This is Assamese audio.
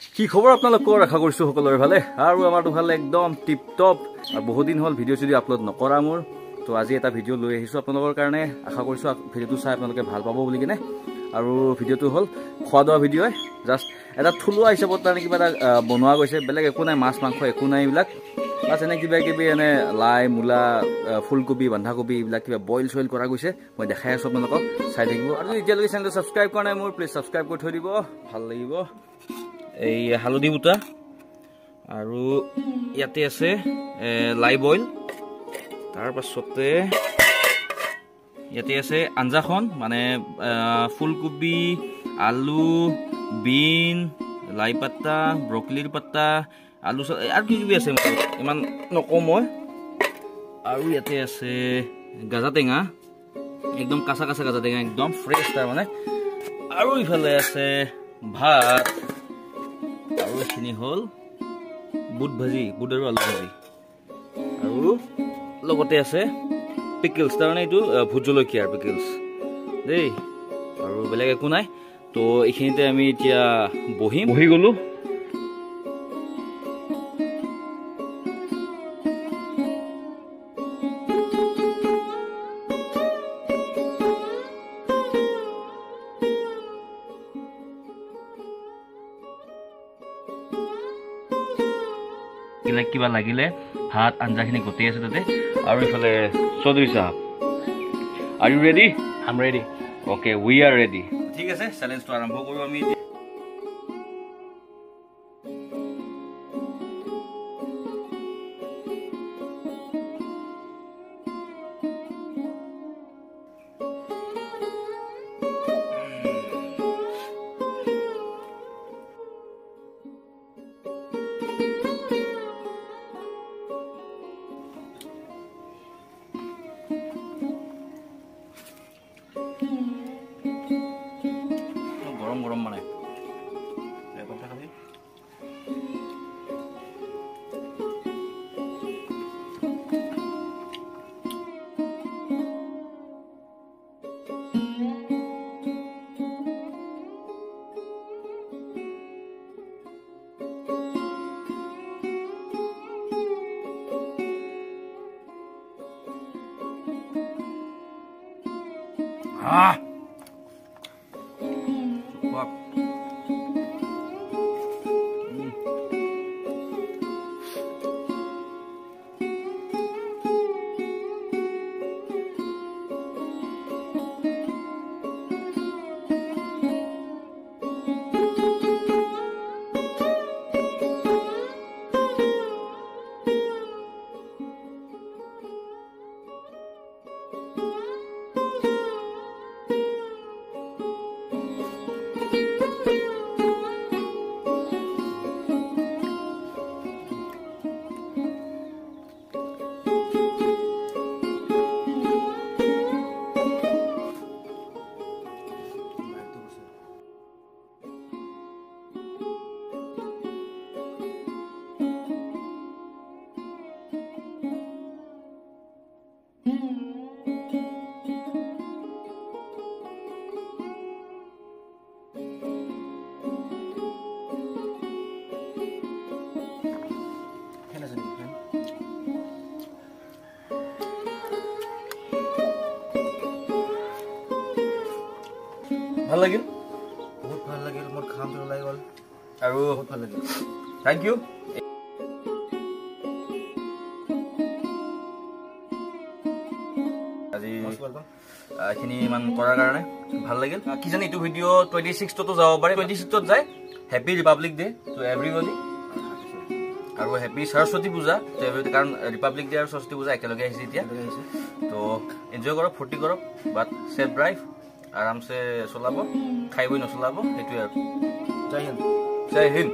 কি খবৰ আপোনালোকৰ আশা কৰিছো সকলোৰে ভালে আৰু আমাৰটো ভালে একদম টিপ টপ আৰু বহুত দিন হল ভিডিও যদি আপলোড নকৰা মোৰ তো আজি এটা ভিডিও লৈ আহিছো আপোনালোকৰ কাৰণে আশা কৰিছো ভিডিওটো চাই আপোনালোকে ভাল পাব বুলি কিনে আৰু ভিডিওটো হল খোৱা দোৱা ভিডিও জাস্ট এটা থুলুৱা হিচাপত মানে কিবা এটা বনোৱা গৈছে বেলেগ একো নাই মাছ মাংস একো নাই এইবিলাক বাস এনে কিবা কিবি এনে লাই মূলা ফুলকবি বন্ধাকবি এইবিলাক কিবা বইল চইল কৰা গৈছে মই দেখাই আছো আপোনালোকক চাই থাকিব আৰু এতিয়ালৈকে চেনেলটো সাবস্ক্ৰাইব কৰা নাই মোৰ প্লিজ সাবস্ক্ৰাইব কৰি থৈ দিব ভাল লাগিব এই হালধি বুটা আৰু ইয়াতে আছে লাই বইল তাৰ পাছতে ইয়াতে আছে আঞ্জাখন মানে ফুলকবি আলু বিন লাই পাতা ব্ৰকলিৰ পাতা আলু আৰু কি কি আছে ইমান নকওঁ মই আৰু ইয়াতে আছে গাজা টেঙা একদম কাঁচা কাঁচা গাজা টেঙা একদম ফ্ৰেছ তাৰ মানে আৰু ইফালে আছে ভাত আৰু এখিনি হল বুট ভাজি বুট আৰু আলু ভাজি আৰু লগতে আছে পিকলছ তাৰ মানে এইটো ভোট জলকীয়াৰ পিকলছ দেই আৰু বেলেগ একো নাই তো এইখিনিতে আমি এতিয়া বহি গলো কিবা লাগিলে ভাত আঞ্জাখিনি গতি আছে তাতে আৰু ইফালে Chowdhury Saheb are you ready I am ready okay we are ready ঠিক আছে চ্যালেঞ্জটো আৰম্ভ কৰো আমি গৰম মানে ভাল লাগিল বহুত ভাল লাগিল মোৰ খামটো ওলাই গল আৰু বহুত ভাল লাগিল থ্যাংক ইউ আজি এখিনি মান কৰাৰ কাৰণে ভাল লাগিল কি জানি এইটো ভিডিও 26 তো যাব পাৰে 26 তো যায় happy republic day to everybody আৰু হ্যাপি সৰস্বতী পূজা কাৰণ ৰিপাব্লিক ডে আৰু সৰস্বতী পূজা একেলগে আহিছে এতিয়া তো এনজয় কৰক ফূৰ্তি কৰক বাট সেফ ড্ৰাইভ আৰামছে চলাব খাই বই নচলাব সেইটোৱে আৰু জয় হিন্দ